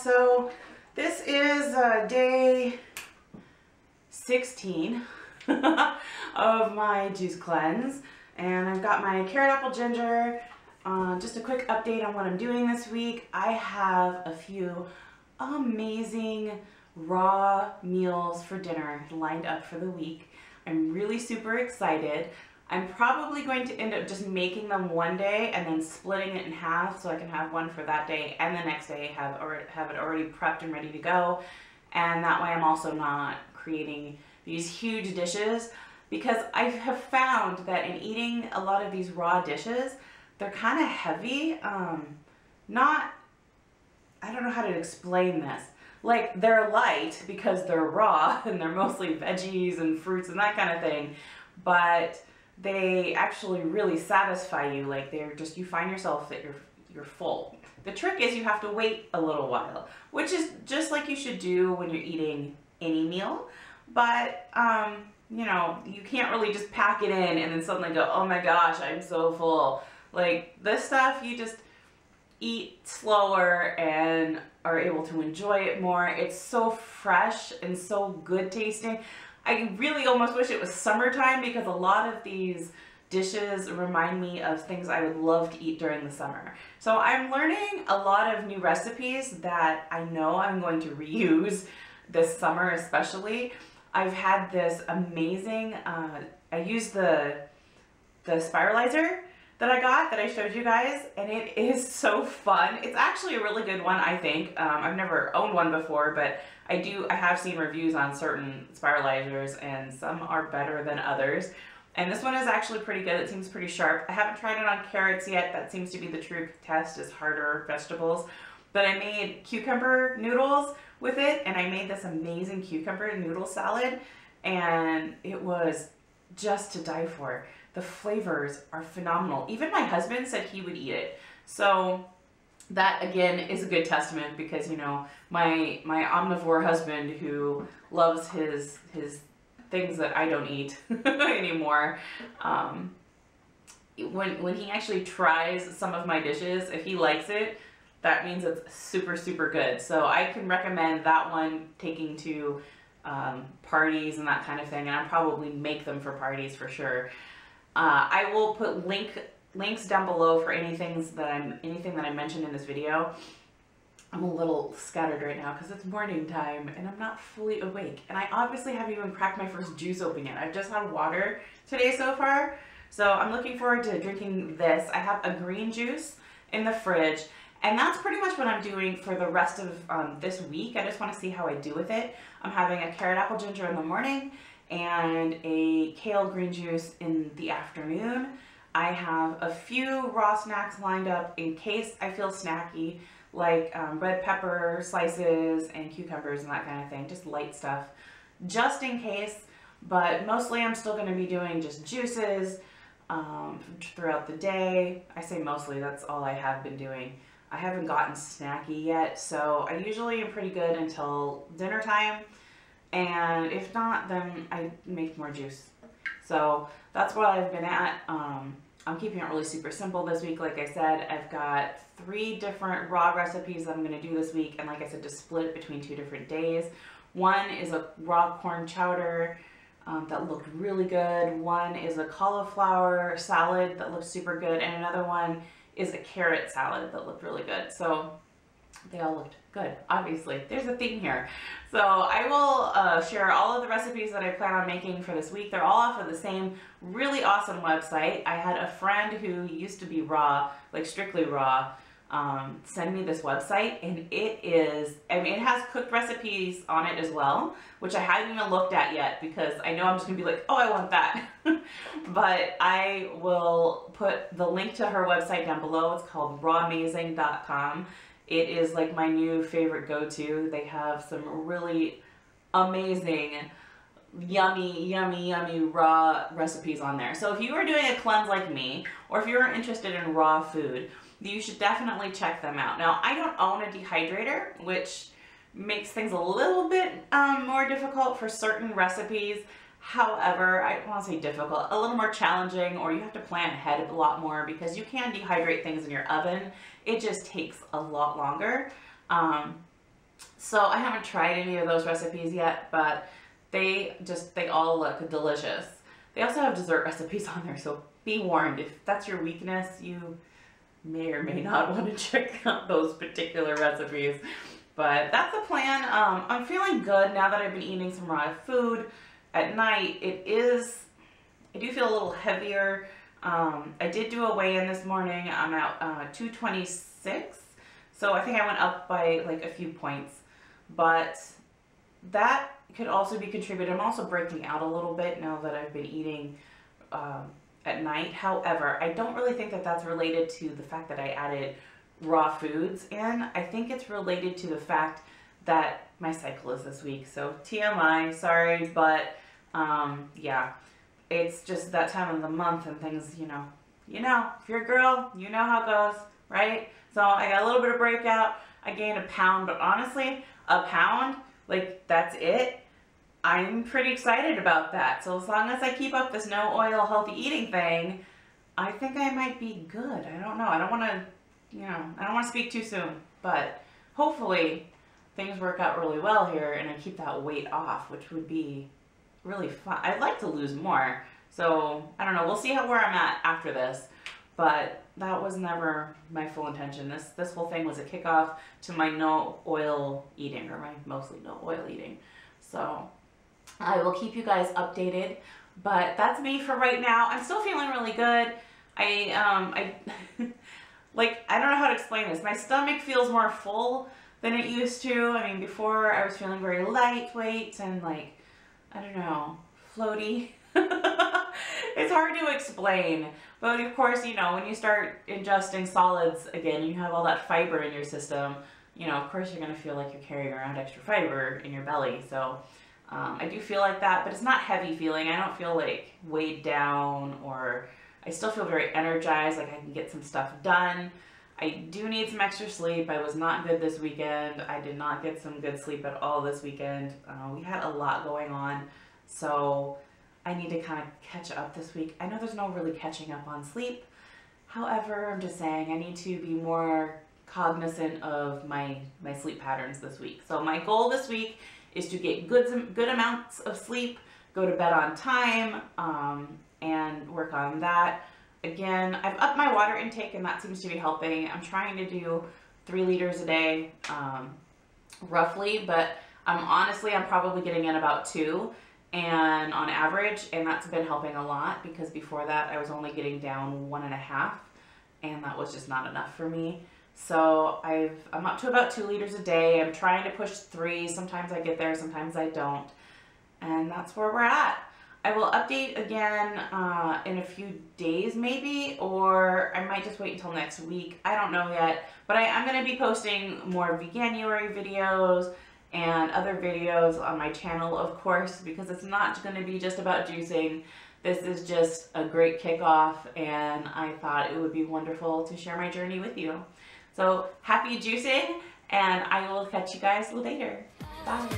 so this is day 16 of my juice cleanse, and I've got my carrot, apple, ginger. Just a quick update on what I'm doing this week. I have a few amazing raw meals for dinner lined up for the week. I'm really super excited. I'm probably going to end up just making them one day and then splitting it in half so I can have one for that day and the next day have it already prepped and ready to go. And that way I'm also not creating these huge dishes, because I have found that in eating a lot of these raw dishes, they're kind of heavy. I don't know how to explain this. Like, they're light because they're raw and they're mostly veggies and fruits and that kind of thing, but they actually really satisfy you. Like, they're just, you find yourself that you're full. The trick is you have to wait a little while, which is just like you should do when you're eating any meal. But you know, you can't really just pack it in and then suddenly go, oh my gosh, I'm so full. Like, this stuff, you just eat slower and are able to enjoy it more. It's so fresh and so good tasting. I really almost wish it was summertime, because a lot of these dishes remind me of things I would love to eat during the summer. So I'm learning a lot of new recipes that I know I'm going to reuse this summer especially. I've had this amazing, I used the spiralizer that I got, that I showed you guys, and it is so fun. It's actually a really good one, I think. I've never owned one before, but I have seen reviews on certain spiralizers, and some are better than others. And this one is actually pretty good. It seems pretty sharp. I haven't tried it on carrots yet. That seems to be the true test, is harder vegetables. But I made cucumber noodles with it, and I made this amazing cucumber noodle salad, and it was just to die for. The flavors are phenomenal. Even my husband said he would eat it. So that again is a good testament, because, you know, my omnivore husband, who loves his things that I don't eat anymore, when he actually tries some of my dishes, if he likes it, that means it's super, super good. So I can recommend that one taking to parties and that kind of thing, and I'll probably make them for parties for sure. I will put links down below for anything that I mentioned in this video. I'm a little scattered right now because it's morning time and I'm not fully awake. And I obviously haven't even cracked my first juice open yet. I've just had water today so far. So I'm looking forward to drinking this. I have a green juice in the fridge, and that's pretty much what I'm doing for the rest of this week. I just want to see how I do with it. I'm having a carrot, apple, ginger in the morning and a kale green juice in the afternoon. I have a few raw snacks lined up in case I feel snacky, like red pepper slices and cucumbers and that kind of thing, just light stuff, just in case. But mostly I'm still going to be doing just juices throughout the day. I say mostly, that's all I have been doing. I haven't gotten snacky yet, so I usually am pretty good until dinner time. And if not, then I make more juice. So that's what I've been at. I'm keeping it really super simple this week. Like I said, I've got 3 different raw recipes that I'm going to do this week. And like I said, just split it between 2 different days. One is a raw corn chowder that looked really good. One is a cauliflower salad that looked super good. And another one is a carrot salad that looked really good. So they all looked good, obviously. There's a theme here. So I will share all of the recipes that I plan on making for this week. They're all off of the same really awesome website. I had a friend who used to be raw, like strictly raw, send me this website, and it is, I mean, it has cooked recipes on it as well, which I haven't even looked at yet, because I know I'm just gonna be like, oh, I want that. But I will put the link to her website down below. It's called rawamazing.com. It is like my new favorite go-to. They have some really amazing, yummy raw recipes on there. So if you are doing a cleanse like me, or if you're interested in raw food, you should definitely check them out. Now, I don't own a dehydrator, which makes things a little bit more difficult for certain recipes. However, I don't want to say difficult, a little more challenging, or you have to plan ahead a lot more, because you can dehydrate things in your oven. It just takes a lot longer. So I haven't tried any of those recipes yet, but they all look delicious. They also have dessert recipes on there, so be warned, if that's your weakness, you may or may not want to check out those particular recipes. But that's the plan. I'm feeling good now that I've been eating some raw food. At night, I do feel a little heavier. I did do a weigh-in this morning. I'm at 226, so I think I went up by like a few points. But that could also be contributed. I'm also breaking out a little bit now that I've been eating at night. However, I don't really think that that's related to the fact that I added raw foods in. I think it's related to the fact that my cycle is this week. So TMI, sorry, but yeah, it's just that time of the month and things, you know, if you're a girl, you know how it goes, right? So I got a little bit of breakout. I gained a pound, but honestly, a pound, like that's it. I'm pretty excited about that. So as long as I keep up this no oil healthy eating thing, I think I might be good. I don't know. I don't want to speak too soon, but hopefully things work out really well here and I keep that weight off, which would be really fun. I'd like to lose more. So I don't know. We'll see where I'm at after this, but that was never my full intention. This whole thing was a kickoff to my no oil eating, or my mostly no oil eating. So I will keep you guys updated, but that's me for right now. I'm still feeling really good. I like, I don't know how to explain this. My stomach feels more full than it used to. I mean, before I was feeling very lightweight and like, I don't know, floaty. It's hard to explain, but of course, you know, when you start ingesting solids again, you have all that fiber in your system, you know, of course you're going to feel like you're carrying around extra fiber in your belly. So I do feel like that, but it's not heavy feeling. I don't feel like weighed down, or I still feel very energized, like I can get some stuff done. I do need some extra sleep. I was not good this weekend. I did not get some good sleep at all this weekend. We had a lot going on, so I need to kind of catch up this week. I know there's no really catching up on sleep. However, I'm just saying I need to be more cognizant of my sleep patterns this week. So my goal this week is to get good amounts of sleep, go to bed on time, and work on that. Again, I've upped my water intake and that seems to be helping. I'm trying to do 3 liters a day, roughly, but I'm probably getting in about 2 and on average, and that's been helping a lot because before that I was only getting down 1.5 and that was just not enough for me. So I'm up to about 2 liters a day. I'm trying to push 3. Sometimes I get there, sometimes I don't. And that's where we're at. I will update again in a few days maybe, or I might just wait until next week. I don't know yet, but I'm going to be posting more Veganuary videos and other videos on my channel, of course, because it's not going to be just about juicing. This is just a great kickoff, and I thought it would be wonderful to share my journey with you. So happy juicing, and I will catch you guys later. Bye.